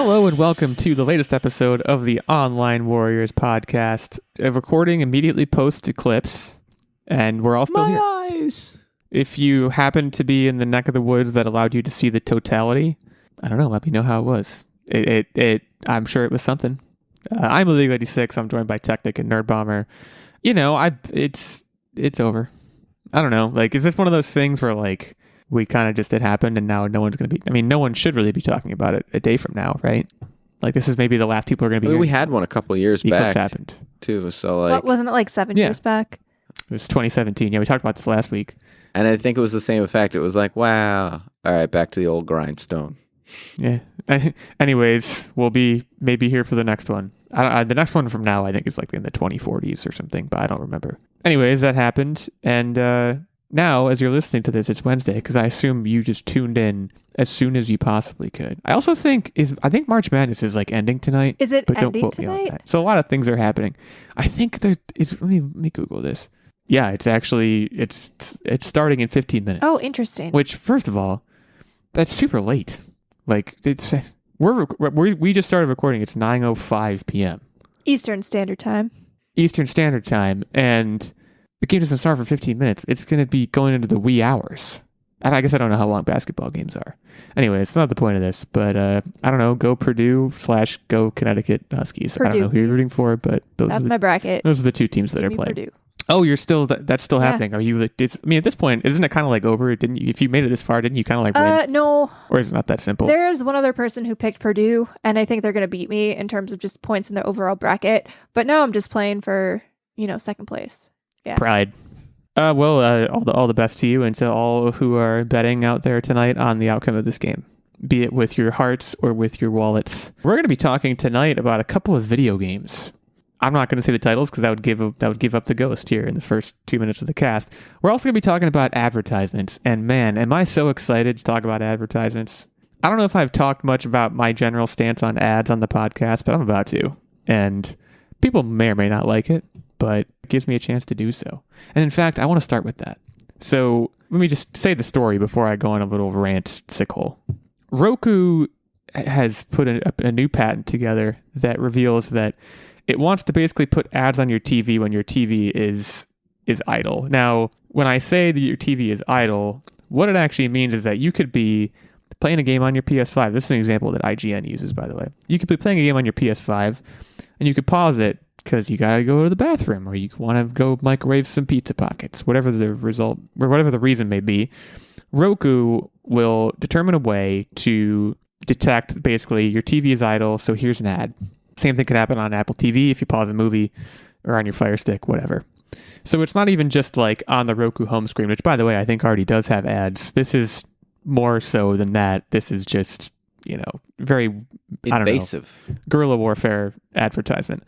Hello and welcome to the latest episode of the Online Warriors podcast. A recording immediately post Eclipse, and we're all still here. My eyes! If you happen to be in the neck of the woods that allowed you to see the totality, I don't know, let me know how it was. I'm sure it was something. I'm Illeagle 86. I'm joined by Techtic and Nerdbomber. You know, it's over. I don't know. Like, is this one of those things where like we kind of just it happened and now no one's going to be, I mean, no one should really be talking about it a day from now, right? Like, this is maybe the last people are going to be. I mean, we had one a couple of years back. Happened too. So like, wasn't it like 7 years back? It was 2017. Yeah, we talked about this last week. And I think it was the same effect. It was like, wow, all right, back to the old grindstone. Yeah. Anyways, we'll be maybe here for the next one. The next one from now, I think, is like in the 2040s or something, but I don't remember. Anyways, that happened. And now, as you're listening to this, it's Wednesday, because I assume you just tuned in as soon as you possibly could. I also think March Madness is like ending tonight. Is it but ending don't quote me on tonight? that. So a lot of things are happening. I think let me Google this. Yeah, it's actually it's starting in 15 minutes. Oh, interesting. Which, first of all, that's super late. Like, we just started recording. It's 9:05 p.m. Eastern Standard Time. And the game doesn't start for 15 minutes. It's going to be going into the wee hours. And I guess I don't know how long basketball games are. Anyway, it's not the point of this, but I don't know. Go Purdue / go Connecticut Huskies. Purdue, I don't know who you're rooting for, but that's my bracket. Those are the two teams that are playing. Purdue. Oh, you're still that's still happening. Are you like? I mean, at this point, isn't it kind of like over? Didn't you? If you made it this far, didn't you kind of like win? No. Or is it not that simple? There's one other person who picked Purdue, and I think they're going to beat me in terms of just points in the overall bracket. But no, I'm just playing for second place. Yeah. Pride. All the best to you and to all who are betting out there tonight on the outcome of this game, be it with your hearts or with your wallets. We're going to be talking tonight about a couple of video games. I'm not going to say the titles because that would give up the ghost here in the first 2 minutes of the cast. We're also going to be talking about advertisements, and man, am I so excited to talk about advertisements. I don't know if I've talked much about my general stance on ads on the podcast, but I'm about to, and people may or may not like it, but it gives me a chance to do so. And in fact, I want to start with that. So let me just say the story before I go on a little rant sickhole. Roku has put a new patent together that reveals that it wants to basically put ads on your TV when your TV is idle. Now, when I say that your TV is idle, what it actually means is that you could be playing a game on your PS5. This is an example that IGN uses, by the way. You could be playing a game on your PS5, and you could pause it because you gotta go to the bathroom, or you want to go microwave some pizza pockets, whatever the reason may be. Roku will determine a way to detect basically your TV is idle, so here's an ad. Same thing could happen on Apple TV if you pause a movie, or on your Fire Stick, whatever. So it's not even just like on the Roku home screen, which, by the way, I think already does have ads. This is more so than that. This is just, very invasive, guerrilla warfare advertisement.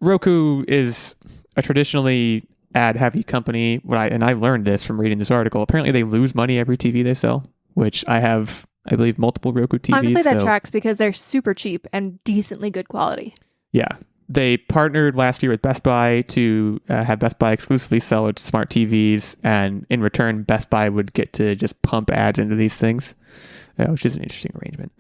Roku is a traditionally ad-heavy company, and I learned this from reading this article. Apparently, they lose money every TV they sell, which I have, I believe, multiple Roku TVs. Honestly, that tracks because they're super cheap and decently good quality. Yeah. They partnered last year with Best Buy to have Best Buy exclusively sell its smart TVs, and in return, Best Buy would get to just pump ads into these things, which is an interesting arrangement.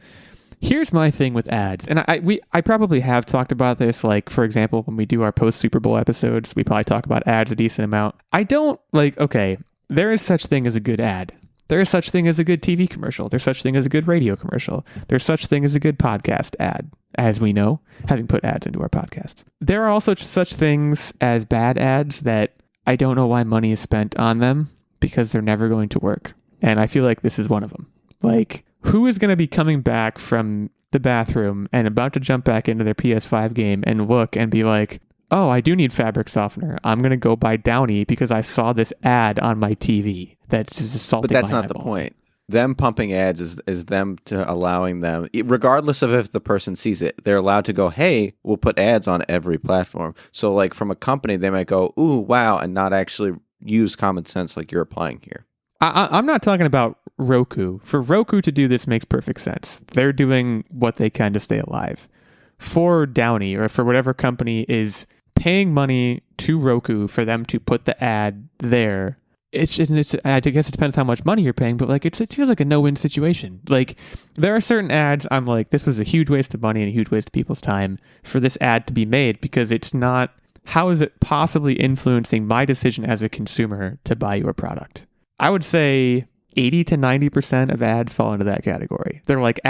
Here's my thing with ads, and I probably have talked about this, like, for example, when we do our post-Super Bowl episodes, we probably talk about ads a decent amount. I don't, okay, there is such thing as a good ad. There is such thing as a good TV commercial. There's such thing as a good radio commercial. There's such thing as a good podcast ad, as we know, having put ads into our podcasts. There are also such things as bad ads that I don't know why money is spent on them, because they're never going to work. And I feel like this is one of them. Like, who is going to be coming back from the bathroom and about to jump back into their PS5 game and look and be like, oh, I do need fabric softener. I'm going to go buy Downy because I saw this ad on my TV that's just assaulting my eyeballs. But that's not the point. Them pumping ads is them to allowing them, regardless of if the person sees it, they're allowed to go, hey, we'll put ads on every platform. So like from a company, they might go, ooh, wow, and not actually use common sense like you're applying here. I'm not talking about Roku. For Roku to do this makes perfect sense. They're doing what they can to stay alive. For Downy, or for whatever company is paying money to Roku for them to put the ad there, I guess it depends how much money you're paying, but like it feels like a no-win situation. Like there are certain ads I'm like, this was a huge waste of money and a huge waste of people's time for this ad to be made, because it's not, how is it possibly influencing my decision as a consumer to buy your product? I would say 80 to 90% of ads fall into that category. They're like,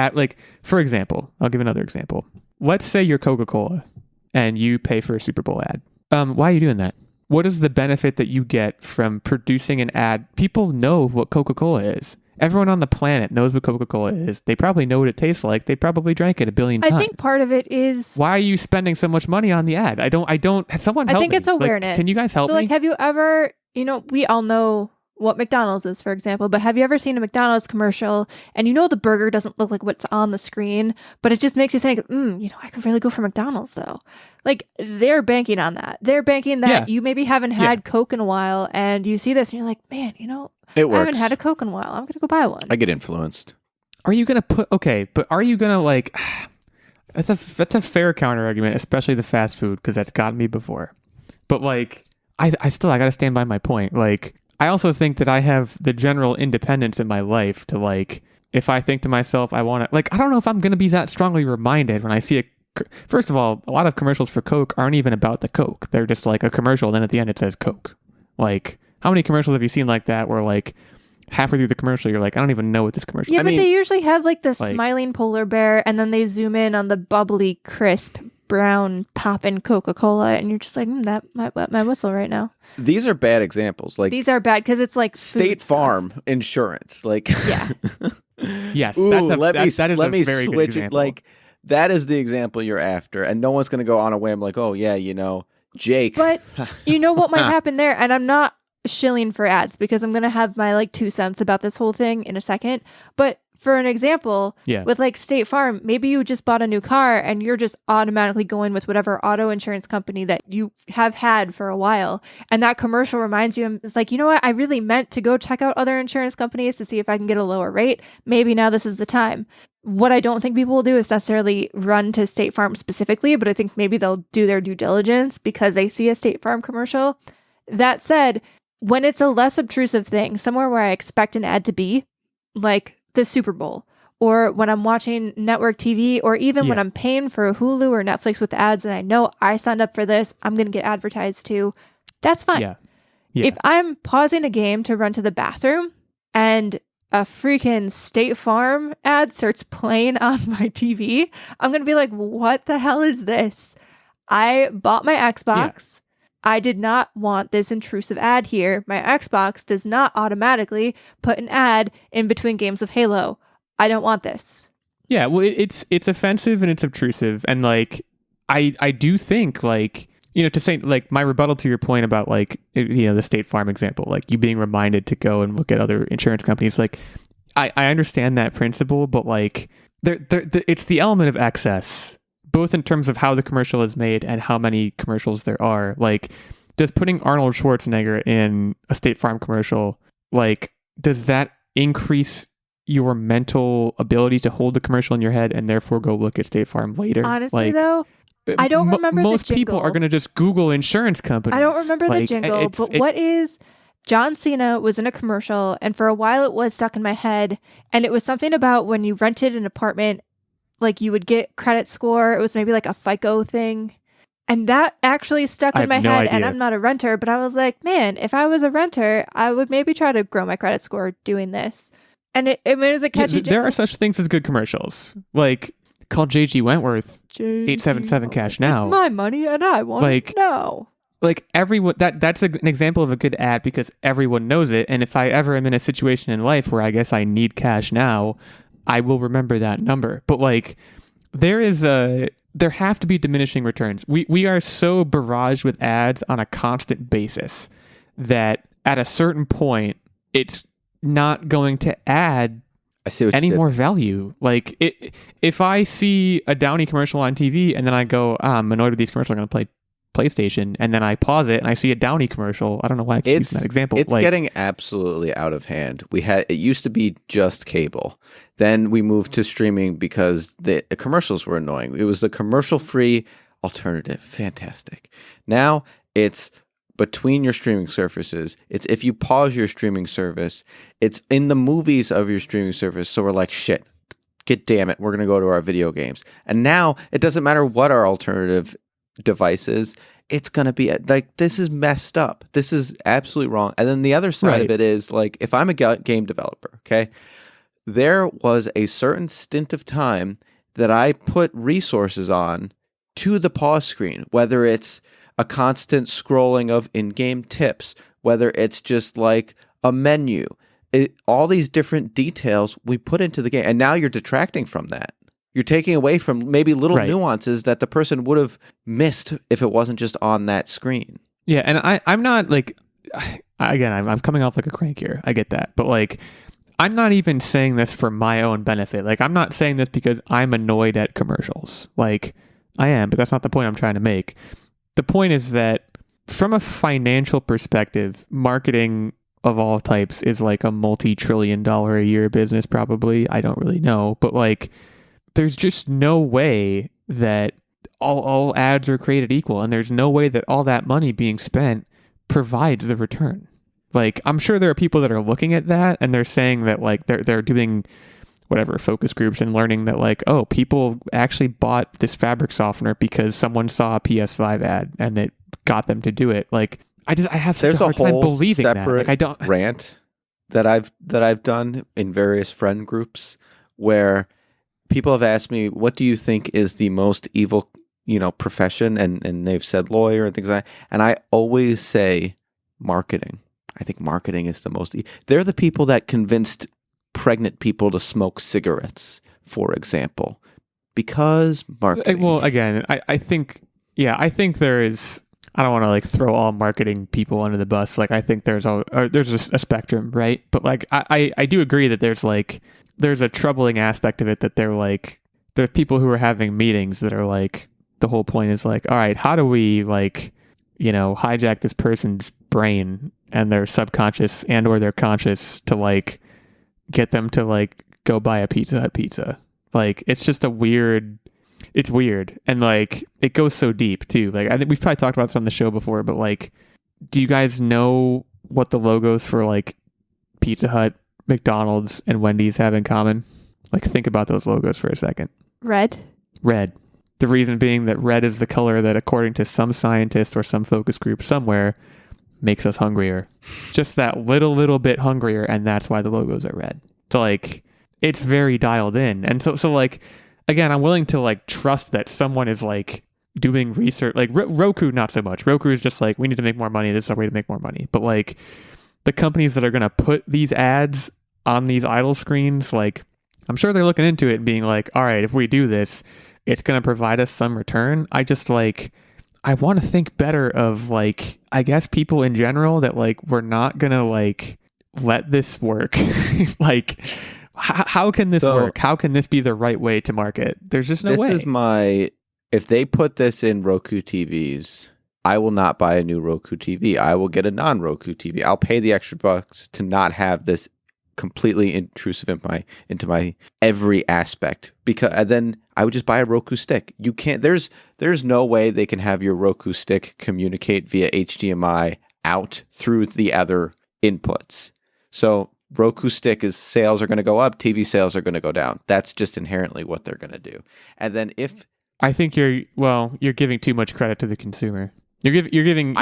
for example, I'll give another example. Let's say you're Coca-Cola and you pay for a Super Bowl ad. Why are you doing that? What is the benefit that you get from producing an ad? People know what Coca-Cola is. Everyone on the planet knows what Coca-Cola is. They probably know what it tastes like. They probably drank it a billion times. I think part of it is... Why are you spending so much money on the ad? Someone help me. I think it's awareness. Like, can you guys help me? So, like, have you ever, we all know what McDonald's is, for example, but have you ever seen a McDonald's commercial and the burger doesn't look like what's on the screen, but it just makes you think, I could really go for McDonald's though. Like, they're banking on that. They're banking that you maybe haven't had Coke in a while and you see this and you're like, man, it works. I haven't had a Coke in a while. I'm going to go buy one. I get influenced. Are you going to but are you going to like, that's a fair counter argument, especially the fast food, because that's gotten me before. But like, I got to stand by my point. Like, I also think that I have the general independence in my life to like, if I think to myself, I want to, like, I don't know if I'm going to be that strongly reminded when I see first of all, a lot of commercials for Coke aren't even about the Coke. They're just like a commercial. Then at the end it says Coke. Like, how many commercials have you seen like that where like halfway through the commercial, you're like, I don't even know what this commercial is. Yeah, but they usually have like the smiling polar bear and then they zoom in on the bubbly, crisp, brown poppin' Coca-Cola and you're just like, that might wet my whistle right now. These are bad examples. Like, these are bad because it's like State Farm insurance. Like, yeah. Yes. Ooh, that is a very switch good example. it. Like, that is the example you're after. And no one's going to go on a whim like, oh, yeah, Jake. But you know what might happen there? And I'm not shilling for ads because I'm going to have my like 2 cents about this whole thing in a second. But for an example, with like State Farm, maybe you just bought a new car and you're just automatically going with whatever auto insurance company that you have had for a while. And that commercial reminds you, it's like, you know what? I really meant to go check out other insurance companies to see if I can get a lower rate. Maybe now this is the time. What I don't think people will do is necessarily run to State Farm specifically, but I think maybe they'll do their due diligence because they see a State Farm commercial. That said, when it's a less obtrusive thing, somewhere where I expect an ad to be, like the Super Bowl, or when I'm watching network TV, or even when I'm paying for Hulu or Netflix with ads and I know I signed up for this, I'm going to get advertised to, that's fine. Yeah. If I'm pausing a game to run to the bathroom and a freaking State Farm ad starts playing on my TV, I'm going to be like, what the hell is this? I bought my Xbox. I did not want this intrusive ad here. My Xbox does not automatically put an ad in between games of Halo. I don't want this. Yeah, well, it's offensive and it's obtrusive. And like, I do think like, to say like my rebuttal to your point about like, the State Farm example, like you being reminded to go and look at other insurance companies. Like, I understand that principle, but like it's the element of excess, both in terms of how the commercial is made and how many commercials there are. Like, does putting Arnold Schwarzenegger in a State Farm commercial, like, does that increase your mental ability to hold the commercial in your head and therefore go look at State Farm later? Honestly, though, I don't remember most the jingle. people are going to just Google insurance companies. I don't remember the jingle, but what is... John Cena was in a commercial, and for a while it was stuck in my head, and it was something about when you rented an apartment, like you would get credit score. It was maybe like a FICO thing. And that actually stuck in my head. And I'm not a renter, but I was like, man, if I was a renter, I would maybe try to grow my credit score doing this. And it was a catchy jingle. There are such things as good commercials. Like, call JG Wentworth 877 Cash Now. It's my money and I want it now. Like everyone, that's an example of a good ad because everyone knows it. And if I ever am in a situation in life where I guess I need cash now, I will remember that number. But like, there have to be diminishing returns. We are so barraged with ads on a constant basis that at a certain point, it's not going to add any more value. Like, if I see a Downy commercial on TV and then I go, I'm annoyed with these commercials, I'm going to play PlayStation, and then I pause it and I see a Downy commercial. I don't know why I keep using that example. It's getting absolutely out of hand. It used to be just cable. Then we moved to streaming because the commercials were annoying. It was the commercial-free alternative. Fantastic. Now it's between your streaming services. It's if you pause your streaming service, it's in the movies of your streaming service. So we're like, shit, get damn it, we're going to go to our video games. And now it doesn't matter what our alternative device is. It's going to be like, this is messed up. This is absolutely wrong. And then the other side of it is like, if I'm a game developer, okay, there was a certain stint of time that I put resources on to the pause screen, whether it's a constant scrolling of in-game tips, whether it's just like a menu, all these different details we put into the game. And now you're detracting from that. You're taking away from maybe little nuances that the person would have missed if it wasn't just on that screen. Yeah, and I'm not like, again, I'm coming off like a crank here. I get that. But like, I'm not even saying this for my own benefit. Like, I'm not saying this because I'm annoyed at commercials. Like, I am, but that's not the point I'm trying to make. The point is that from a financial perspective, marketing of all types is like a multi-trillion-dollar a year business, probably. I don't really know. But like, there's just no way that all ads are created equal, and there's no way that all that money being spent provides the return. Like, I'm sure there are people that are looking at that and they're saying that like they're doing whatever focus groups and learning that like, oh, people actually bought this fabric softener because someone saw a PS5 ad and it got them to do it. Like, I have such a hard time believing that. Like, I don't rant that I've done in various friend groups where people have asked me, what do you think is the most evil, profession? And they've said lawyer and things like that. And I always say marketing. I think marketing is the most. They're the people that convinced pregnant people to smoke cigarettes, for example, because marketing. Well, again, I think there is. I don't want to like throw all marketing people under the bus. Like, I think there's a spectrum, right? But like, I do agree that there's a troubling aspect of it that there's people who are having meetings that are like, the whole point is like, all right, how do we like, hijack this person's brain and their subconscious and or their conscious to like get them to like go buy a Pizza Hut pizza. Like, it's just it's weird. And like, it goes so deep too. Like, I think we've probably talked about this on the show before, but like, do you guys know what the logos for like Pizza Hut, McDonald's, and Wendy's have in common? Like, think about those logos for a second. Red. The reason being that red is the color that, according to some scientist or some focus group somewhere, makes us hungrier. Just that little bit hungrier, and that's why the logos are red. So like, it's very dialed in. And so like, again, I'm willing to like trust that someone is like doing research. Like Roku, not so much. Roku is just like, we need to make more money. This is our way to make more money. But like, the companies that are going to put these ads on these idle screens, like, I'm sure they're looking into it and being like, all right, if we do this, it's going to provide us some return. I just like, I want to think better of like, I guess people in general that like, we're not going to like let this work. Like, how can this work? How can this be the right way to market? There's just no way. If they put this in Roku TVs, I will not buy a new Roku TV. I will get a non-Roku TV. I'll pay the extra bucks to not have this completely intrusive into my every aspect, because then I would just buy a Roku stick. You can't. There's no way they can have your Roku stick communicate via HDMI out through the other inputs. So Roku stick sales are going to go up, TV sales are going to go down. That's just inherently what they're going to do. And then if I think you're giving too much credit to the consumer. You're giving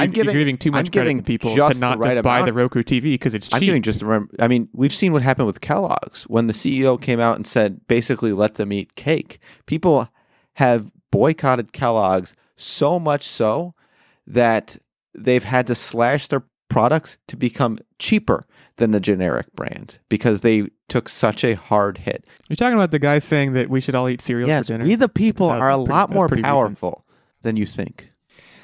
too much credit to people to not just buy the Roku TV because it's cheap. I'm giving just I mean, we've seen what happened with Kellogg's when the CEO came out and said, basically, let them eat cake. People have boycotted Kellogg's so much so that they've had to slash their products to become cheaper than the generic brand because they took such a hard hit. You're talking about the guy saying that we should all eat cereal for dinner? Yes, we the people are a lot more powerful than you think.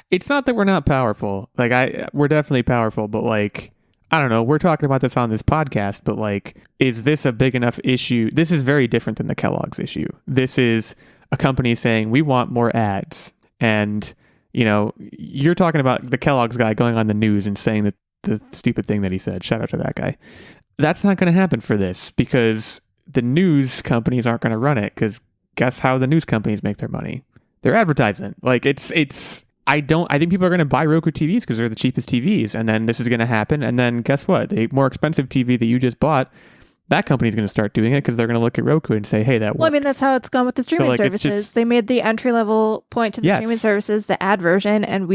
It's not that we're not powerful. Like, we're definitely powerful, but like, I don't know. We're talking about this on this podcast, but like, is this a big enough issue? This is very different than the Kellogg's issue. This is a company saying we want more ads. And, you're talking about the Kellogg's guy going on the news and saying that the stupid thing that he said. Shout out to that guy. That's not going to happen for this because the news companies aren't going to run it, because guess how the news companies make their money? Their advertisement. Like, it's I think people are going to buy Roku TVs because they're the cheapest TVs, and then this is going to happen. And then guess what? The more expensive TV that you just bought, that company's going to start doing it because they're going to look at Roku and say, hey, that worked. Well, I mean, that's how it's gone with the streaming services. They made the entry-level point to the streaming services, the ad version, and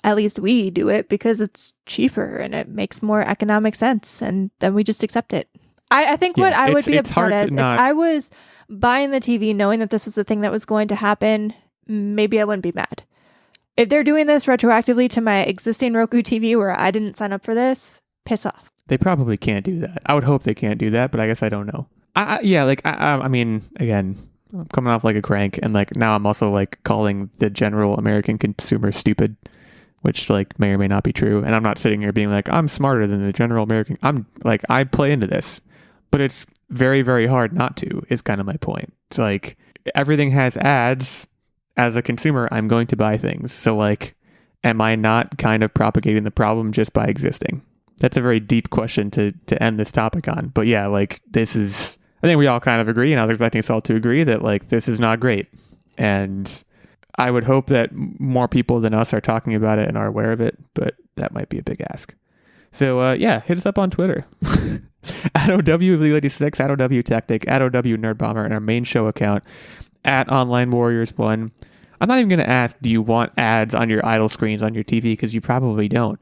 at least we do it because it's cheaper and it makes more economic sense, and then we just accept it. I think what I would be upset as, if I was buying the TV knowing that this was the thing that was going to happen, maybe I wouldn't be mad. If they're doing this retroactively to my existing Roku TV where I didn't sign up for this, piss off. They probably can't do that. I would hope they can't do that, but I guess I don't know. I mean, again, I'm coming off like a crank, and like now I'm also like calling the general American consumer stupid, which like may or may not be true. And I'm not sitting here being like, I'm smarter than the general American. I'm like, I play into this, but it's very, very hard not to, is kind of my point. It's like everything has ads. As a consumer, I'm going to buy things. So like, am I not kind of propagating the problem just by existing? That's a very deep question to end this topic on. But yeah, like this is, I think we all kind of agree, and I was expecting us all to agree that like this is not great. And I would hope that more people than us are talking about it and are aware of it, but that might be a big ask. So hit us up on Twitter. at @OW86, @OW Techtic, @OW Nerdbomber, and our main show account @OnlineWarriors1. I'm not even going to ask, do you want ads on your idle screens on your TV? Because you probably don't.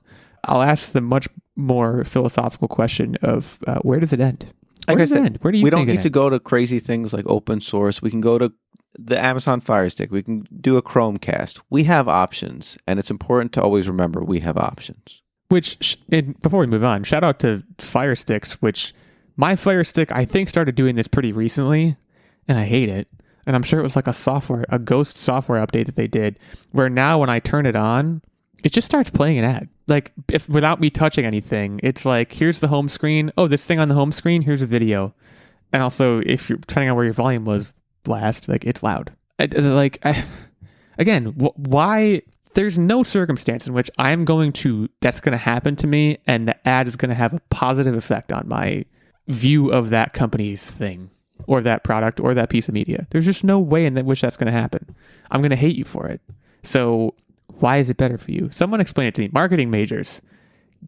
I'll ask the much more philosophical question of where does it end? Where does it end? Where do you we think don't it need to ends? go to crazy things like open source. We can go to the Amazon Fire Stick. We can do a Chromecast. We have options, and it's important to always remember we have options. Before we move on, shout out to Fire Sticks, which my Fire Stick, I think, started doing this pretty recently, and I hate it. And I'm sure it was like a ghost software update that they did, where now when I turn it on, it just starts playing an ad. Like, if without me touching anything, it's like, here's the home screen. Oh, this thing on the home screen, here's a video. And also, if you're depending on where your volume was last, like, it's loud. Why? There's no circumstance in which that's going to happen to me, and the ad is going to have a positive effect on my view of that company's thing, or that product, or that piece of media. There's just no way in which that's going to happen. I'm going to hate you for it. So why is it better for you? Someone explain it to me. Marketing majors,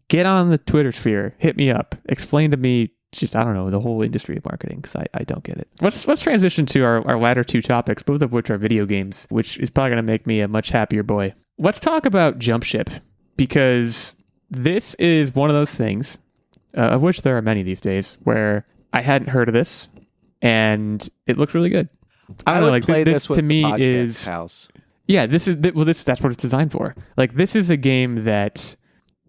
get on the Twitter sphere. Hit me up. Explain to me just, I don't know, the whole industry of marketing, because I don't get it. Let's transition to our latter two topics, both of which are video games, which is probably going to make me a much happier boy. Let's talk about Jump Ship, because this is one of those things, of which there are many these days, where I hadn't heard of this, and it looked really good. I don't know, like this to me is house. Yeah, that's what it's designed for. Like, this is a game that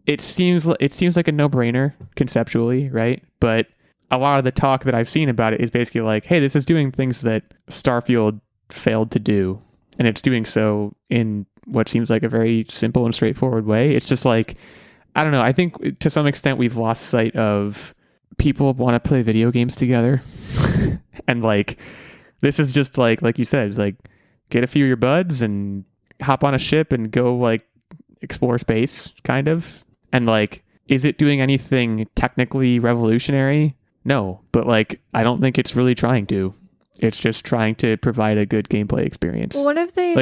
it seems like a no-brainer conceptually, right? But a lot of the talk that I've seen about it is basically like, hey, this is doing things that Starfield failed to do, and it's doing so in what seems like a very simple and straightforward way. It's just like, I don't know, I think to some extent we've lost sight of people want to play video games together. And like, this is just like you said, it's like, get a few of your buds and hop on a ship and go like explore space, kind of. And like, is it doing anything technically revolutionary? No, but like, I don't think it's really trying to. It's just trying to provide a good gameplay experience. Well,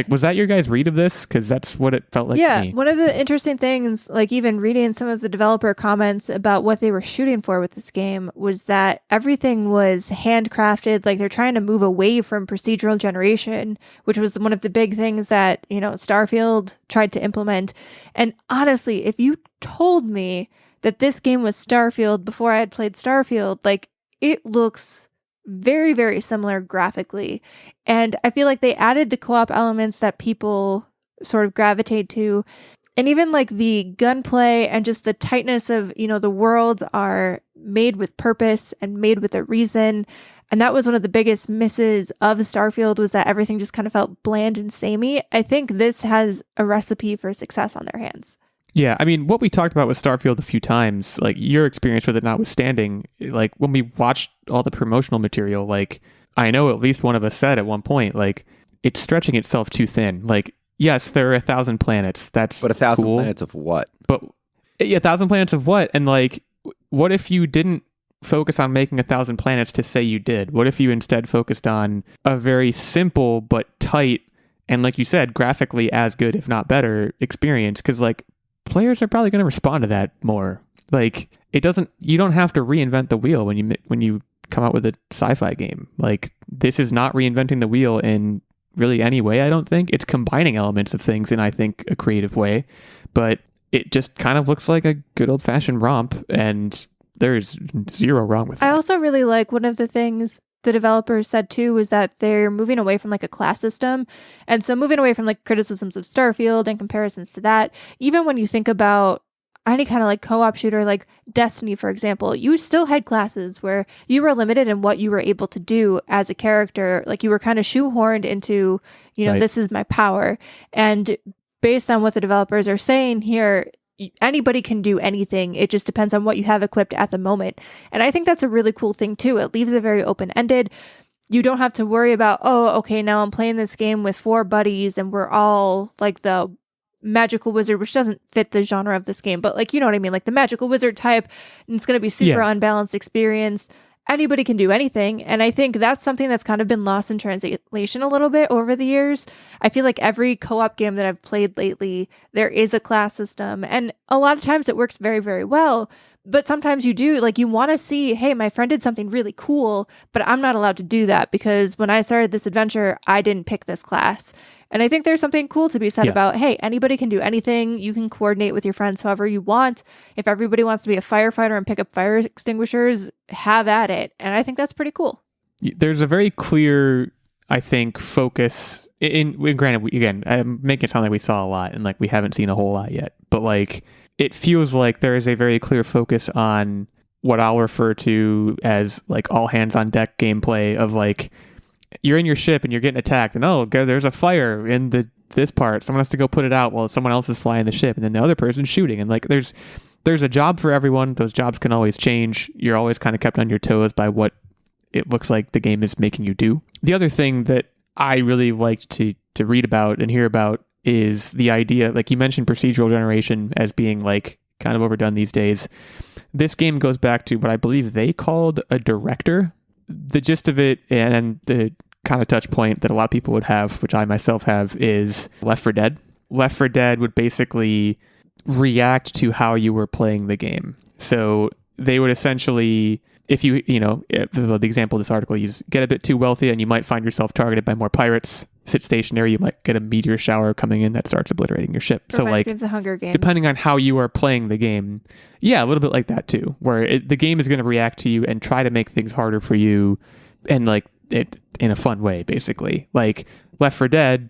was that your guys' read of this? Because that's what it felt like to me. One of the interesting things, like even reading some of the developer comments about what they were shooting for with this game, was that everything was handcrafted. Like, they're trying to move away from procedural generation, which was one of the big things that, Starfield tried to implement. And honestly, if you told me that this game was Starfield before I had played Starfield, like, it looks very, very similar graphically. And I feel like they added the co-op elements that people sort of gravitate to. And even like the gunplay and just the tightness of, the worlds are made with purpose and made with a reason. And that was one of the biggest misses of Starfield, was that everything just kind of felt bland and samey. I think this has a recipe for success on their hands. Yeah, I mean, what we talked about with Starfield a few times, like your experience with it notwithstanding, like when we watched all the promotional material, like I know at least one of us said at one point, like it's stretching itself too thin. Like, yes, there are 1,000 planets. That's But 1,000 cool, planets of what? But 1,000 planets of what? And like, what if you didn't focus on making 1,000 planets to say you did? What if you instead focused on a very simple but tight and like you said, graphically as good, if not better, experience. Because like players are probably going to respond to that more. Like you don't have to reinvent the wheel when you come out with a sci-fi game. Like this is not reinventing the wheel in really any way. I don't think it's combining elements of things in, I think, a creative way, but it just kind of looks like a good old fashioned romp, and there's zero wrong with it. I also really like one of the things the developers said too was that they're moving away from like a class system. And so moving away from like criticisms of Starfield and comparisons to that, even when you think about any kind of like co-op shooter like Destiny, for example, you still had classes where you were limited in what you were able to do as a character. Like you were kind of shoehorned into, Right. This is my power. And based on what the developers are saying here, anybody can do anything. It just depends on what you have equipped at the moment. And I think that's a really cool thing too. It leaves it very open-ended. You don't have to worry about, okay, now I'm playing this game with 4 buddies and we're all like the magical wizard, which doesn't fit the genre of this game, but like, you know what I mean? Like the magical wizard type, and it's going to be super unbalanced experience. Anybody can do anything. And I think that's something that's kind of been lost in translation a little bit over the years. I feel like every co-op game that I've played lately, there is a class system. And a lot of times it works very, very well. But sometimes you do, like you want to see, hey, my friend did something really cool, but I'm not allowed to do that because when I started this adventure, I didn't pick this class. And I think there's something cool to be said about, hey, anybody can do anything. You can coordinate with your friends however you want. If everybody wants to be a firefighter and pick up fire extinguishers, have at it. And I think that's pretty cool. There's a very clear, I think, focus granted, again, I'm making it sound like we saw a lot and like we haven't seen a whole lot yet, but like it feels like there is a very clear focus on what I'll refer to as like all hands on deck gameplay of like, you're in your ship and you're getting attacked and there's a fire in this part. Someone has to go put it out while someone else is flying the ship and then the other person's shooting. And like there's a job for everyone. Those jobs can always change. You're always kind of kept on your toes by what it looks like the game is making you do. The other thing that I really liked to read about and hear about is the idea, like you mentioned procedural generation as being like kind of overdone these days. This game goes back to what I believe they called a director. The gist of it and the kind of touch point that a lot of people would have, which I myself have, is Left 4 Dead. Left 4 Dead would basically react to how you were playing the game. So they would essentially, if the example of this article, you get a bit too wealthy and you might find yourself targeted by more pirates. Sit stationary, you might get a meteor shower coming in that starts obliterating your ship. So like the Hunger Games. Depending on how you are playing the game, a little bit like that too, where the game is going to react to you and try to make things harder for you, and like it in a fun way, basically. Like Left 4 Dead,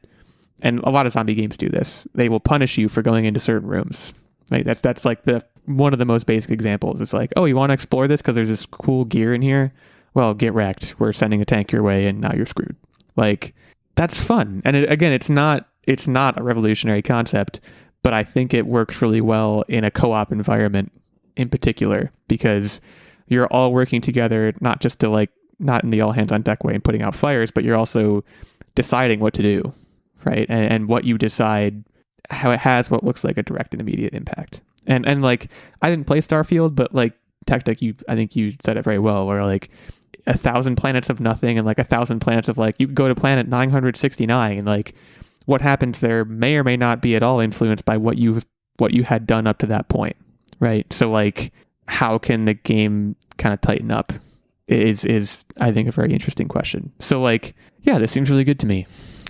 and a lot of zombie games do this. They will punish you for going into certain rooms. Right? That's like one of the most basic examples. It's like, you want to explore this because there's this cool gear in here? Well, get wrecked. We're sending a tank your way, and now you're screwed. Like. That's fun. And it's not a revolutionary concept, but I think it works really well in a co-op environment in particular, because you're all working together, not just to like, not in the all hands on deck way and putting out fires, but you're also deciding what to do, right? And what you decide, how it has what looks like a direct and immediate impact. And like, I didn't play Starfield, but like Techtic, I think you said it very well, where like 1,000 planets of nothing and like 1,000 planets of like, you go to planet 969 and like what happens there may or may not be at all influenced by what you had done up to that point, right? So like, how can the game kind of tighten up is I think a very interesting question. So like, this seems really good to me.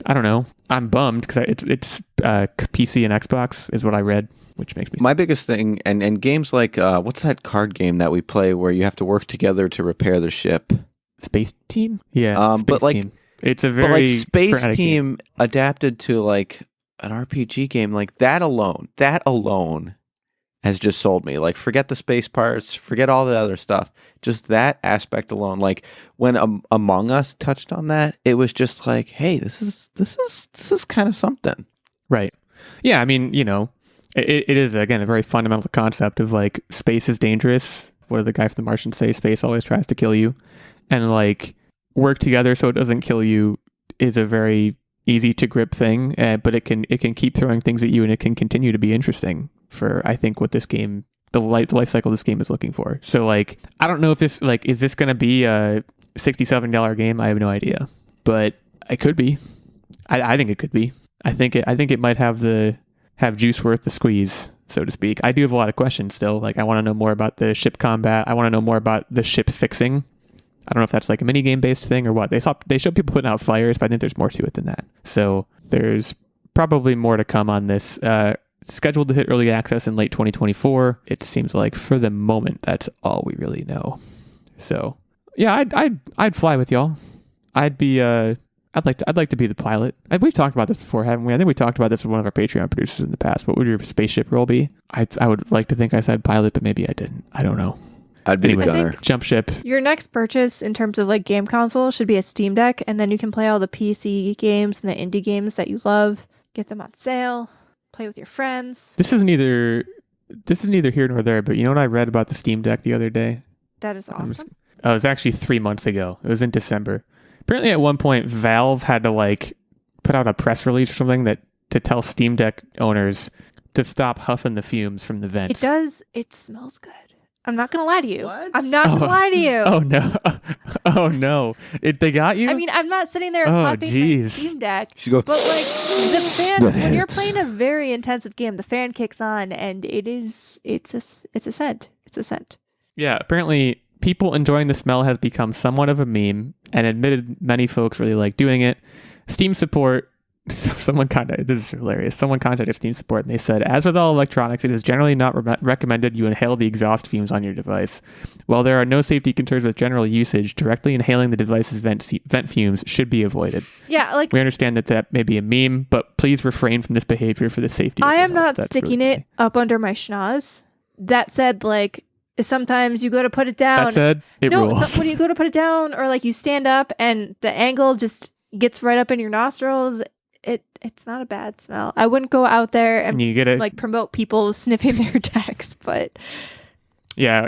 I don't know. I'm bummed because it's PC and Xbox is what I read, which makes me sad. My biggest thing, and games like, what's that card game that we play where you have to work together to repair the ship? Space Team? Yeah, Space but like, Team. It's a very Space Team game. Adapted to like an RPG game, like that alone has just sold me. Like, forget the space parts, forget all the other stuff. Just that aspect alone. Like when Among Us touched on that, it was just like, hey, this is kind of something. Right. Yeah, I mean, it is, again, a very fundamental concept of like, space is dangerous. What did the guy from The Martian say? Space always tries to kill you. And like, work together so it doesn't kill you is a very easy to grip thing, but it can keep throwing things at you, and it can continue to be interesting for, I think, what this game, the life cycle this game is looking for. So like, I don't know if this, like, is this going to be a $67 game? I have no idea, but it could be. I think it could be. I think it might have juice worth the squeeze, so to speak. I do have a lot of questions still. Like, I want to know more about the ship combat. I want to know more about the ship fixing. I don't know if that's like a mini game based thing or what. They show people putting out fires, but I think there's more to it than that. So there's probably more to come on this. Scheduled to hit early access in late 2024. It seems like for the moment that's all we really know. So yeah, I'd fly with y'all. I'd like to be the pilot. We've talked about this before, haven't we? I think we talked about this with one of our Patreon producers in the past. What would your spaceship role be? I would like to think I said pilot, but maybe I didn't. I don't know. I'd be the gunner. Jump ship. Your next purchase in terms of like game console should be a Steam Deck, and then you can play all the PC games and the indie games that you love. Get them on sale. Play with your friends. This is neither here nor there, but you know what I read about the Steam Deck the other day? That is awesome. It was actually 3 months ago. It was in December. Apparently at one point, Valve had to like put out a press release or something to tell Steam Deck owners to stop huffing the fumes from the vents. It does. It smells good. I'm not going to lie to you. What? I'm not going to lie to you. Oh, no. Oh, no. They got you? I mean, I'm not sitting there popping my Steam Deck. But like, the fan, when you're playing a very intensive game, the fan kicks on, and it's a scent. It's a scent. Yeah, apparently people enjoying the smell has become somewhat of a meme, and admitted many folks really like doing it. Steam support, this is hilarious. Someone contacted Steam support and they said, as with all electronics, it is generally not recommended you inhale the exhaust fumes on your device. While there are no safety concerns with general usage, directly inhaling the device's vent fumes should be avoided. Yeah, like, we understand that may be a meme, but please refrain from this behavior for the safety I of am not sticking it up under my schnoz. That said, like, sometimes you go to put it down. That said, it rules. When you go to put it down, or like you stand up and the angle just gets right up in your nostrils, it's not a bad smell. I wouldn't go out there and like promote people sniffing their decks, but yeah,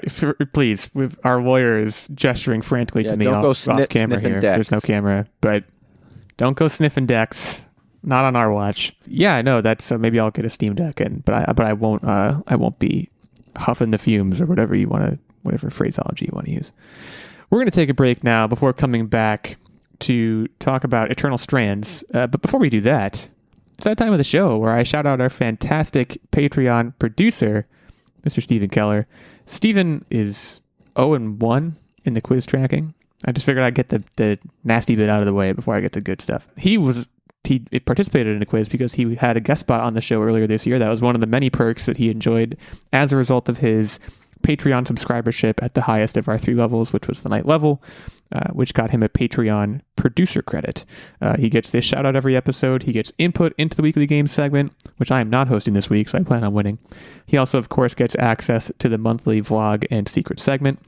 please. Our lawyer is gesturing frantically to me off camera here. Decks. There's no camera, but don't go sniffing decks. Not on our watch. Yeah, I know that's maybe I'll get a Steam Deck, but I won't be huffing the fumes or whatever phraseology you want to use. We're going to take a break now before coming back to talk about Eternal Strands. But before we do that, it's that time of the show where I shout out our fantastic Patreon producer, Mr. Stephen Keller. Stephen is 0-1 in the quiz tracking. I just figured I'd get the nasty bit out of the way before I get to good stuff. He participated in a quiz because he had a guest spot on the show earlier this year. That was one of the many perks that he enjoyed as a result of his Patreon subscribership at the highest of our 3 levels, which was the night level, which got him a Patreon producer credit. He gets this shout out every episode. He gets input into the weekly game segment, which I am not hosting this week, so I plan on winning. He also, of course, gets access to the monthly vlog and secret segment.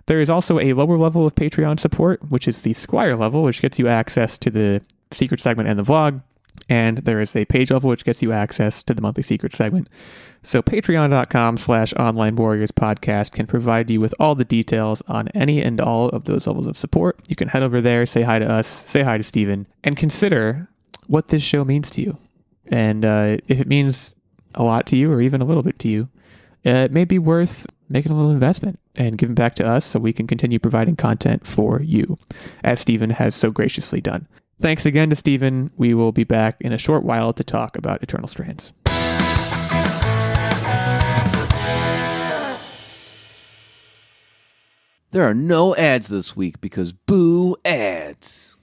There is also a lower level of Patreon support, which is the Squire level, which gets you access to the secret segment and the vlog. And there is a page level, which gets you access to the monthly secret segment. So patreon.com/Online Warriors podcast can provide you with all the details on any and all of those levels of support. You can head over there, say hi to us, say hi to Steven, and consider what this show means to you. And if it means a lot to you or even a little bit to you, it may be worth making a little investment and giving back to us so we can continue providing content for you, as Steven has so graciously done. Thanks again to Steven. We will be back in a short while to talk about Eternal Strands. There are no ads this week because boo ads.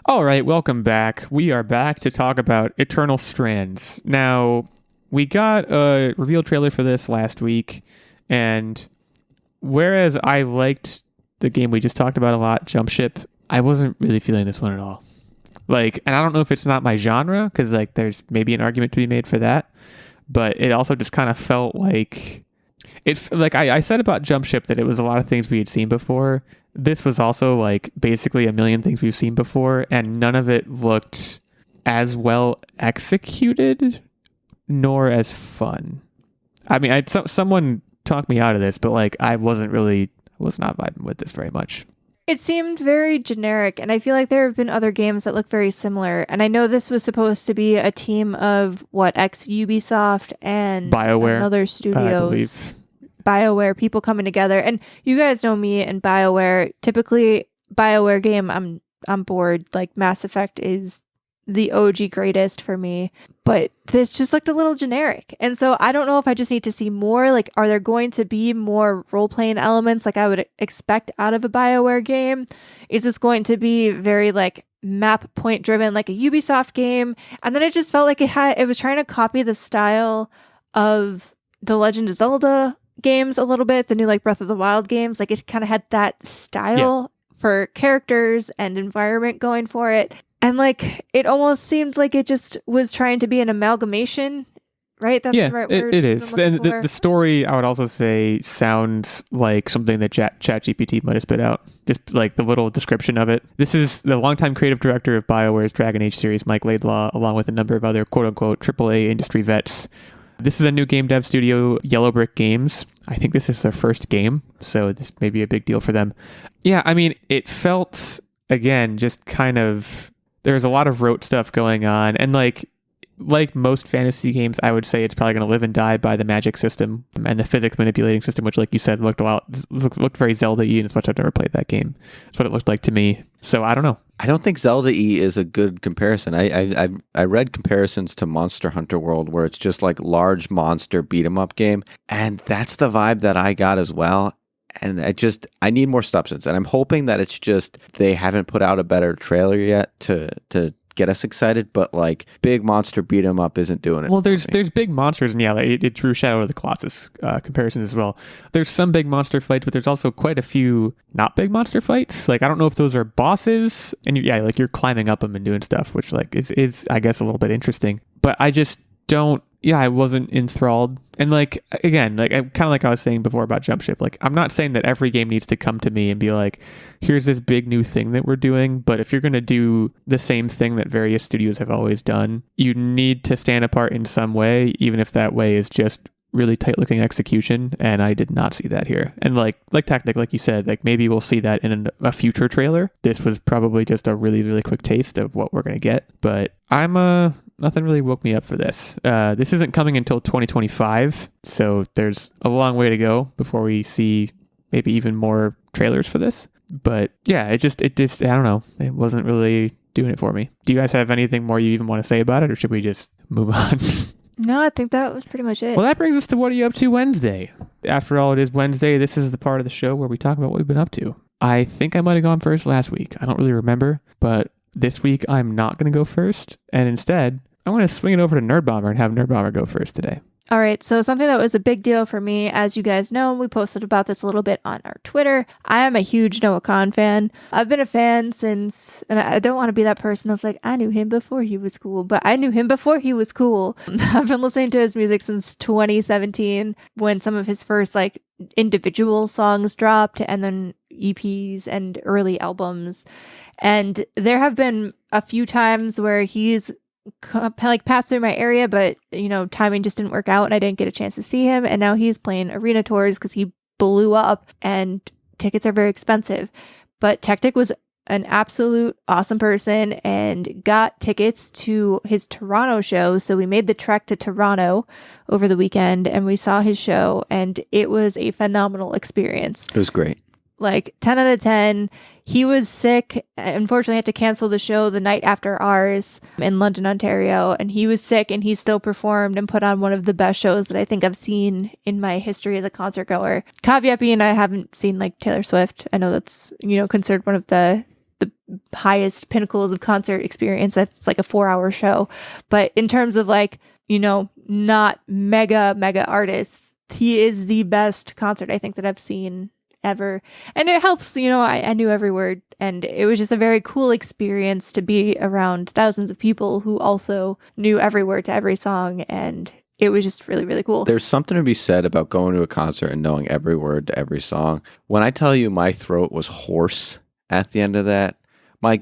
All right, welcome back. We are back to talk about Eternal Strands. Now, we got a reveal trailer for this last week, and whereas I liked the game we just talked about a lot, Jump Ship, I wasn't really feeling this one at all. Like, and I don't know if it's not my genre, because like there's maybe an argument to be made for that, but it also just kind of felt like I said about Jump Ship that it was a lot of things we had seen before. This was also like basically a million things we've seen before, and none of it looked as well executed nor as fun. I mean, someone talked me out of this, but like I was not vibing with this very much. It seemed very generic, and I feel like there have been other games that look very similar. And I know this was supposed to be a team of ex-Ubisoft and BioWare, other studios. BioWare people coming together. And you guys know me and BioWare. Typically, BioWare game, I'm bored. Like Mass Effect is the OG greatest for me, but this just looked a little generic. And so I don't know if I just need to see more. Like, are there going to be more role-playing elements like I would expect out of a BioWare game? Is this going to be very like map point driven like a Ubisoft game? And then it just felt like it was trying to copy the style of the Legend of Zelda games a little bit, the new like Breath of the Wild games. Like it kind of had that style for characters and environment going for it. And like, it almost seemed like it just was trying to be an amalgamation, right? That's the right word. It is. And the story, I would also say, sounds like something that ChatGPT might have spit out. Just like the little description of it. This is the longtime creative director of BioWare's Dragon Age series, Mike Laidlaw, along with a number of other quote-unquote AAA industry vets. This is a new game dev studio, Yellow Brick Games. I think this is their first game, so this may be a big deal for them. Yeah, I mean, it felt, again, just kind of... There's a lot of rote stuff going on, and like most fantasy games, I would say it's probably going to live and die by the magic system and the physics manipulating system, which, like you said, looked very Zelda-y, and as much as I've never played that game. That's what it looked like to me. So I don't know. I don't think Zelda-y is a good comparison. I read comparisons to Monster Hunter World, where it's just like large monster beat 'em up game, and that's the vibe that I got as well. And I need more substance, and I'm hoping that it's just they haven't put out a better trailer yet to get us excited, but like big monster beat 'em up isn't doing it. Well, there's big monsters, and it drew Shadow of the Colossus comparisons as well. There's some big monster fights, but there's also quite a few not big monster fights. Like I don't know if those are bosses, and you're climbing up them and doing stuff, which like is I guess a little bit interesting. But I just don't. Yeah, I wasn't enthralled. And like, again, like kind of like I was saying before about Jump Ship, like I'm not saying that every game needs to come to me and be like, here's this big new thing that we're doing. But if you're going to do the same thing that various studios have always done, you need to stand apart in some way, even if that way is just really tight looking execution. And I did not see that here. And like Techtic, like you said, like maybe we'll see that in a future trailer. This was probably just a really, really quick taste of what we're going to get. But nothing really woke me up for this. This isn't coming until 2025, so there's a long way to go before we see maybe even more trailers for this. But yeah, it just I don't know. It wasn't really doing it for me. Do you guys have anything more you even want to say about it, or should we just move on? No, I think that was pretty much it. Well, that brings us to What Are You Up To Wednesday. After all, it is Wednesday. This is the part of the show where we talk about what we've been up to. I think I might have gone first last week. I don't really remember, but this week I'm not going to go first, and instead I'm going to swing it over to Nerdbomber and have Nerdbomber go first today. All right, so something that was a big deal for me, as you guys know, we posted about this a little bit on our Twitter. I am a huge Noah Kahan fan. I've been a fan since, and I don't want to be that person that's like, I knew him before he was cool, but I knew him before he was cool. I've been listening to his music since 2017, when some of his first like individual songs dropped, and then EPs and early albums. And there have been a few times where he's like passed through my area, but timing just didn't work out and I didn't get a chance to see him. And now he's playing arena tours because he blew up and tickets are very expensive. But Techtic was an absolute awesome person and got tickets to his Toronto show. So we made the trek to Toronto over the weekend and we saw his show, and it was a phenomenal experience. It was great. Like 10 out of 10. He was sick. Unfortunately, had to cancel the show the night after ours in London, Ontario. And he was sick and he still performed and put on one of the best shows that I think I've seen in my history as a concert goer. Caveat being, I haven't seen like Taylor Swift. I know that's, considered one of the highest pinnacles of concert experience. That's like a 4-hour show. But in terms of like, not mega artists, he is the best concert I think that I've seen ever. And it helps, I knew every word, and it was just a very cool experience to be around thousands of people who also knew every word to every song, and it was just really, really cool. There's something to be said about going to a concert and knowing every word to every song. When I tell you my throat was hoarse at the end of that, I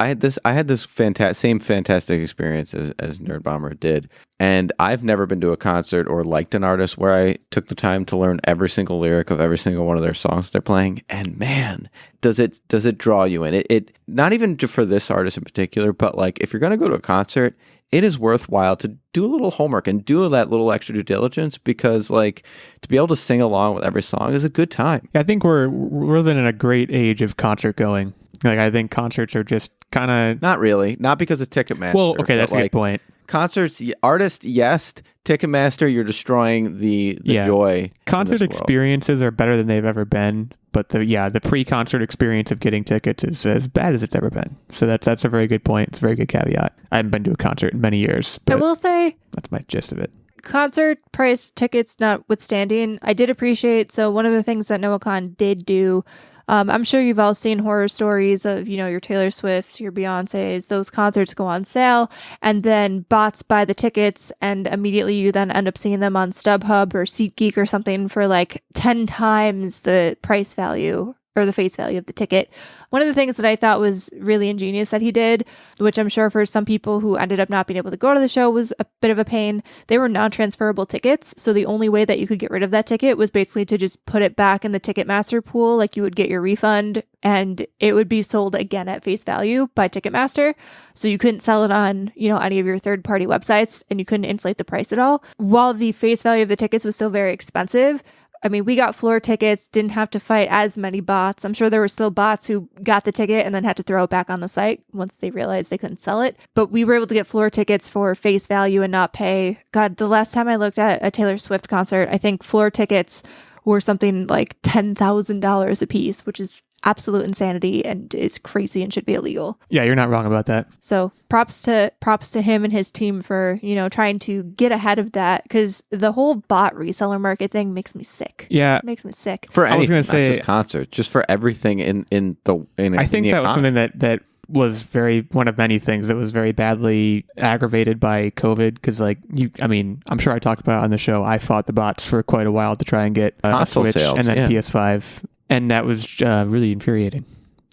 had this same fantastic experience as Nerdbomber did. And I've never been to a concert or liked an artist where I took the time to learn every single lyric of every single one of their songs they're playing. And man, does it draw you in. It not even for this artist in particular, but like if you're going to go to a concert, it is worthwhile to do a little homework and do that little extra due diligence, because like to be able to sing along with every song is a good time. I think we're living in a great age of concert going. Like, I think concerts are just kind of... Not really. Not because of Ticketmaster. Well, okay, that's a good point. Concerts, artists, yes. Ticketmaster, you're destroying the joy. Concert experiences are better than they've ever been, but the pre-concert experience of getting tickets is as bad as it's ever been. So that's a very good point. It's a very good caveat. I haven't been to a concert in many years. I will say that's my gist of it. Concert price tickets notwithstanding, I did appreciate. So one of the things that Noah Kahan did do, I'm sure you've all seen horror stories of, your Taylor Swifts, your Beyoncés, those concerts go on sale and then bots buy the tickets and immediately you then end up seeing them on StubHub or SeatGeek or something for like 10 times the price value or the face value of the ticket. One of the things that I thought was really ingenious that he did, which I'm sure for some people who ended up not being able to go to the show was a bit of a pain, they were non-transferable tickets. So the only way that you could get rid of that ticket was basically to just put it back in the Ticketmaster pool, like you would get your refund, and it would be sold again at face value by Ticketmaster. So you couldn't sell it on, any of your third-party websites, and you couldn't inflate the price at all. While the face value of the tickets was still very expensive, I mean, we got floor tickets, didn't have to fight as many bots. I'm sure there were still bots who got the ticket and then had to throw it back on the site once they realized they couldn't sell it. But we were able to get floor tickets for face value and not pay. God, the last time I looked at a Taylor Swift concert, I think floor tickets were something like $10,000 a piece, which is absolute insanity and is crazy and should be illegal. Yeah, you're not wrong about that. So props to him and his team for, trying to get ahead of that, because the whole bot reseller market thing makes me sick. Yeah. It makes me sick. For anything, not just concerts, just for everything I think that was something that was one of many things that was very badly aggravated by COVID, because I'm sure I talked about it on the show. I fought the bots for quite a while to try and get a Switch sales, and then PS5. And that was really infuriating.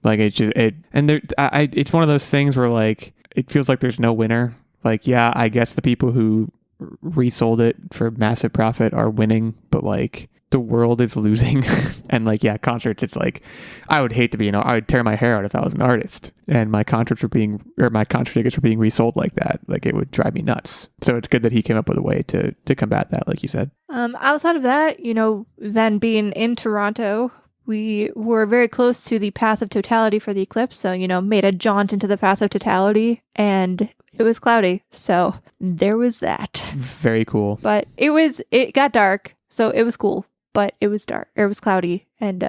Like it's one of those things where like it feels like there's no winner. Like, yeah, I guess the people who resold it for massive profit are winning, but like the world is losing. And like, yeah, concerts, it's like I would hate to be, I would tear my hair out if I was an artist and my concert tickets were being resold like that. Like, it would drive me nuts. So it's good that he came up with a way to combat that, like you said. Outside of that, then being in Toronto, we were very close to the path of totality for the eclipse. So, made a jaunt into the path of totality and it was cloudy. So there was that. Very cool. But it got dark. So it was cool, but it was dark. It was cloudy and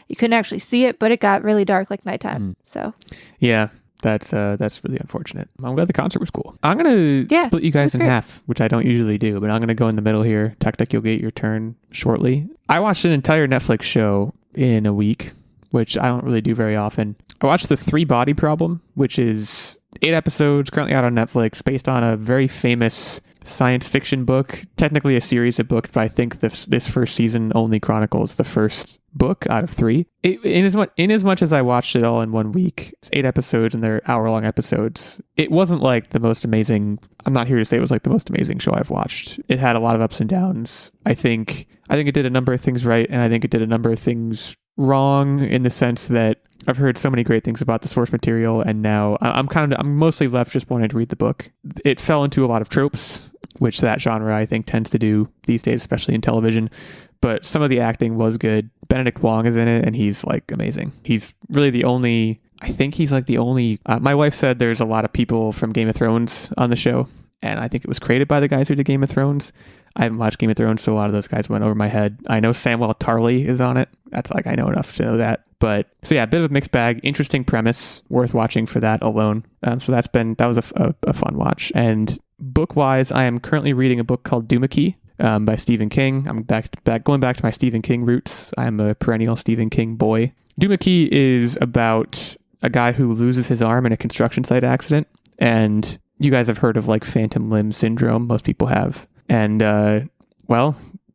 you couldn't actually see it, but it got really dark like nighttime. So yeah, that's really unfortunate. I'm glad the concert was cool. I'm going to split you guys in half, which I don't usually do, but I'm going to go in the middle here. Techtic, you'll get your turn shortly. I watched an entire Netflix show in a week, which I don't really do very often. I watched The Three Body Problem, which is 8 episodes currently out on Netflix, based on a very famous science fiction book, technically a series of books, but I think this first season only chronicles the first book out of 3. In as much as I watched it all in 1 week, it's 8 episodes and they're hour-long episodes. It wasn't like the most amazing. I'm not here to say it was like the most amazing show I've watched. It had a lot of ups and downs. I think it did a number of things right, and I think it did a number of things wrong, in the sense that I've heard so many great things about the source material, and now I'm mostly left just wanting to read the book. It fell into a lot of tropes, which that genre I think tends to do these days, especially in television. But some of the acting was good. Benedict Wong is in it, and he's like amazing. He's really the only. I think he's like the only. My wife said there's a lot of people from Game of Thrones on the show, and I think it was created by the guys who did Game of Thrones. I haven't watched Game of Thrones, so a lot of those guys went over my head. I know Samwell Tarly is on it. That's like, I know enough to know that. But so yeah, a bit of a mixed bag. Interesting premise, worth watching for that alone. So that was a fun watch. And book-wise, I am currently reading a book called Duma Key by Stephen King. I'm going back to my Stephen King roots. I'm a perennial Stephen King boy. Duma Key is about a guy who loses his arm in a construction site accident. And you guys have heard of like phantom limb syndrome. Most people have. And,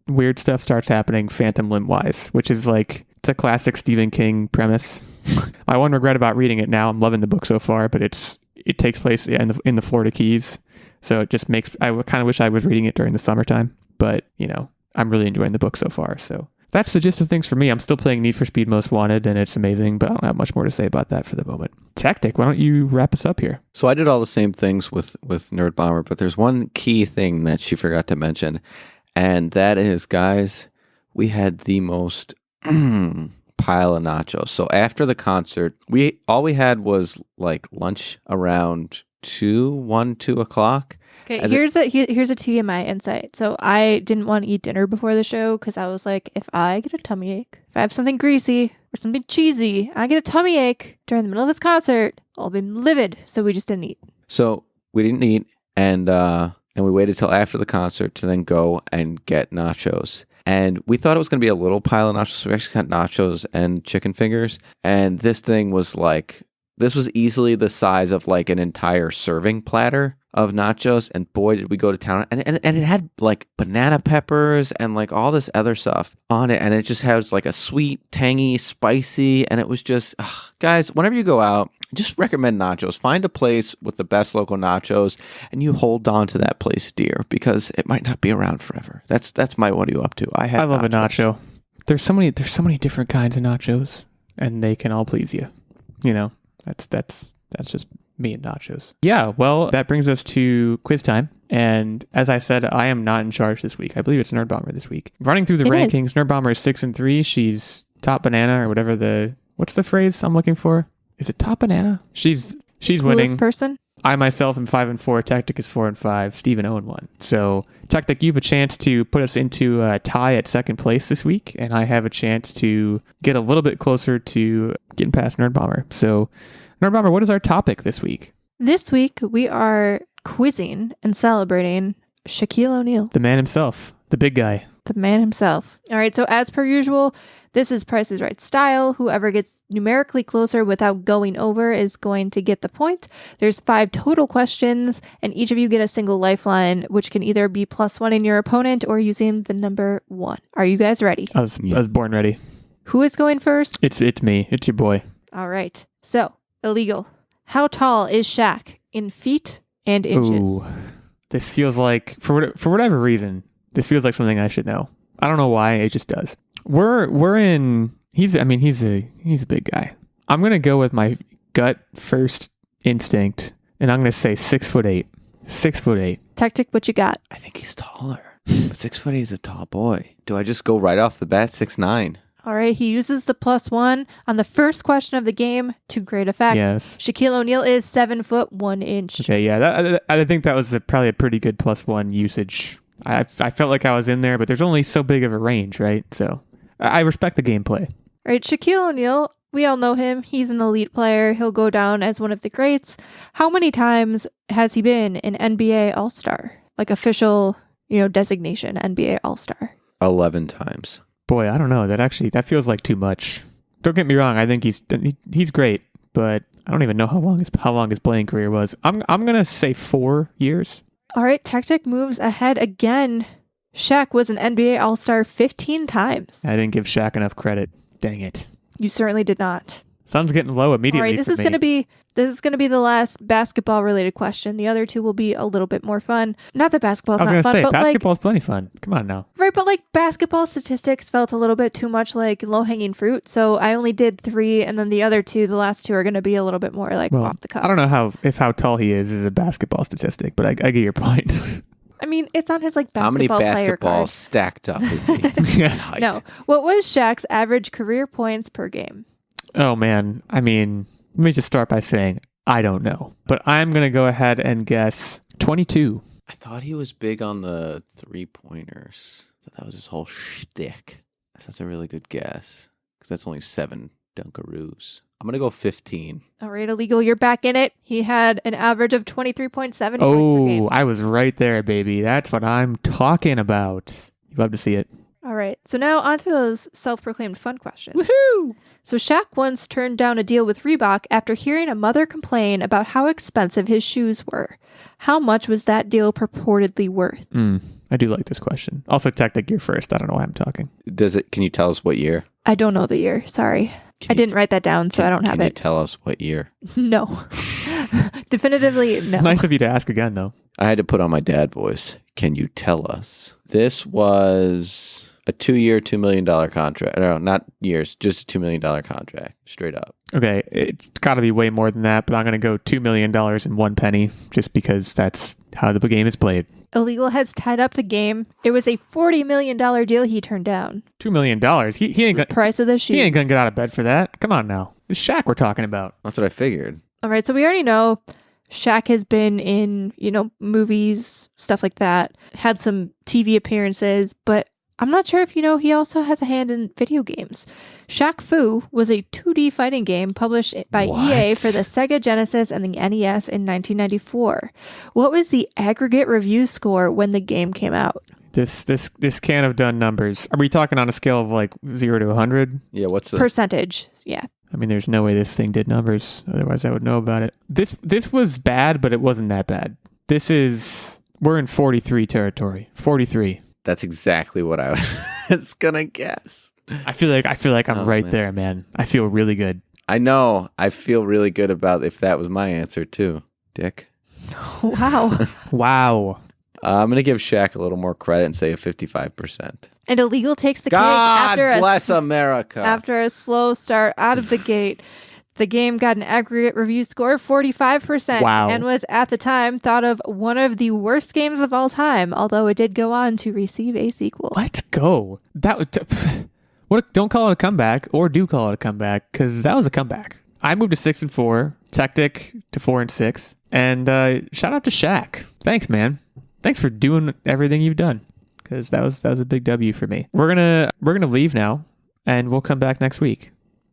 weird stuff starts happening phantom limb-wise, which is like, it's a classic Stephen King premise. My one regret about reading it now, I'm loving the book so far, but it takes place in the Florida Keys. So it just I kind of wish I was reading it during the summertime, but, I'm really enjoying the book so far. So that's the gist of things for me. I'm still playing Need for Speed Most Wanted, and it's amazing, but I don't have much more to say about that for the moment. Techtic, why don't you wrap us up here? So I did all the same things with Nerdbomber, but there's one key thing that she forgot to mention, and that is, guys, we had the most pile of nachos. So after the concert, all we had was like lunch around 2 o'clock. Okay, here's a TMI insight. So I didn't want to eat dinner before the show because I was like, if I get a tummy ache, if I have something greasy or something cheesy, I get a tummy ache during the middle of this concert, I'll be livid. So we just didn't eat. So we didn't eat, and we waited till after the concert to then go and get nachos. And we thought it was going to be a little pile of nachos, so we actually got nachos and chicken fingers. And this thing was like, this was easily the size of like an entire serving platter of nachos, and boy, did we go to town. And it had like banana peppers and like all this other stuff on it, and it just has like a sweet, tangy, spicy, and it was just, guys, whenever you go out, just recommend nachos. Find a place with the best local nachos, and you hold on to that place dear, because it might not be around forever. That's my what are you up to? I love a nacho. There's so many different kinds of nachos, and they can all please you. You know, that's just me and nachos. Yeah, well, that brings us to quiz time. And as I said, I am not in charge this week. I believe it's Nerdbomber this week. Running through the rankings, Nerdbomber is 6-3. She's top banana, or whatever what's the phrase I'm looking for? Is it top banana? She's winning. Person. I myself am 5-4. Techtic is 4-5. Steven 0-1. So Techtic, you have a chance to put us into a tie at second place this week, and I have a chance to get a little bit closer to getting past Nerdbomber. So Nerdbomber, what is our topic this week? This week we are quizzing and celebrating Shaquille O'Neal, the man himself, the big guy. The man himself. All right, so as per usual, this is Price is Right style. Whoever gets numerically closer without going over is going to get the point. There's 5 total questions, and each of you get a single lifeline, which can either be +1 in your opponent or using the number 1. Are you guys ready? I was born ready. Who is going first? It's me. It's your boy. All right. So, Illeagle. How tall is Shaq in feet and inches? Ooh, this feels like, for whatever reason, this feels like something I should know. I don't know why, it just does. He's a big guy. I'm going to go with my gut first instinct, and I'm going to say 6'8". 6'8". Techtic, what you got? I think he's taller. But 6'8" is a tall boy. Do I just go right off the bat 6'9"? All right, he uses the +1 on the first question of the game to great effect. Yes. Shaquille O'Neal is 7 foot 1 inch. Okay, yeah, I think that was probably a pretty good +1 usage. I felt like I was in there, but there's only so big of a range, right? So I respect the gameplay. All right, Shaquille O'Neal, we all know him. He's an elite player. He'll go down as one of the greats. How many times has he been an NBA All-Star? Like official, designation, NBA All-Star? 11 times. Boy, I don't know. That feels like too much. Don't get me wrong. I think he's great, but I don't even know how long his playing career was. I'm gonna say 4 years. All right, Techtic moves ahead again. Shaq was an NBA All-Star 15 times. I didn't give Shaq enough credit. Dang it. You certainly did not. Sun's getting low immediately. All right, this is going to be the last basketball-related question. The other two will be a little bit more fun. Not that basketball's not fun, but basketball's plenty fun. Come on now. Right, but basketball statistics felt a little bit too much like low-hanging fruit, so I only did 3, and then the last two are going to be a little bit more off the cuff. I don't know how tall he is a basketball statistic, but I get your point. I mean, it's on his basketball How many player basketballs card. stacked up is he? No. What was Shaq's average career points per game? Oh, man. I mean, let me just start by saying I don't know. But I'm going to go ahead and guess 22. I thought he was big on the three-pointers. I thought that was his whole shtick. That's a really good guess, because that's only 7 Dunkaroos. I'm going to go 15. All right, Illeagle, you're back in it. He had an average of 23.7 points per game. Oh, I was right there, baby. That's what I'm talking about. You'd love to see it. All right, so now on to those self-proclaimed fun questions. Woohoo! So Shaq once turned down a deal with Reebok after hearing a mother complain about how expensive his shoes were. How much was that deal purportedly worth? I do like this question. Also, Techtic, you're first. I don't know why I'm talking. Can you tell us what year? I don't know the year. Sorry. I didn't write that down, so I don't have it. Can you tell us what year? No. Definitively, no. Nice of you to ask again, though. I had to put on my dad voice. Can you tell us? This was a 2-year, $2 million contract. No, not years, just a $2 million contract, straight up. Okay, it's got to be way more than that, but I'm going to go $2 million and 1 penny just because that's how the game is played. Illeagle has tied up the game. It was a $40 million deal he turned down. $2 million. He ain't price of the shoes. He ain't gonna get out of bed for that. Come on now. It's Shaq we're talking about. That's what I figured. All right, so we already know Shaq has been in, movies, stuff like that, had some TV appearances, but I'm not sure if he also has a hand in video games. Shaq Fu was a 2D fighting game published by EA for the Sega Genesis and the NES in 1994. What was the aggregate review score when the game came out? This can't have done numbers. Are we talking on a scale of like 0 to 100? Yeah, what's the percentage? Yeah. I mean, there's no way this thing did numbers. Otherwise, I would know about it. This was bad, but it wasn't that bad. We're in 43 territory. 43. That's exactly what I was gonna guess. I feel like I'm right there, man. I feel really good. I know. I feel really good about if that was my answer too, Dick. Wow. Wow. I'm gonna give Shaq a little more credit and say a 55%. And Illeagle takes the cake God bless America. After a slow start out of the gate. The game got an aggregate review score of 45%. Wow. And was at the time thought of one of the worst games of all time, although it did go on to receive a sequel. Let's go. Don't call it a comeback, or do call it a comeback, because that was a comeback. I moved to 6-4, Techtic to 4-6, and shout out to Shaq. Thanks, man. Thanks for doing everything you've done, because that was a big W for me. We're gonna leave now, and we'll come back next week.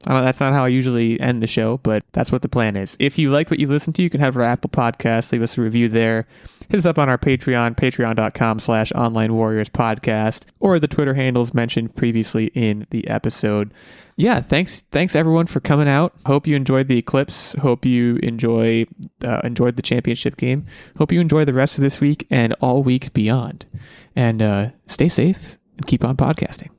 I know that's not how I usually end the show, but that's what the plan is. If you liked what you listened to, you can head over to Apple Podcasts, leave us a review there. Hit us up on our Patreon, patreon.com/onlinewarriorspodcast, or the Twitter handles mentioned previously in the episode. Yeah, thanks everyone for coming out. Hope you enjoyed the Eclipse. Hope you enjoyed the championship game. Hope you enjoy the rest of this week and all weeks beyond. And stay safe and keep on podcasting.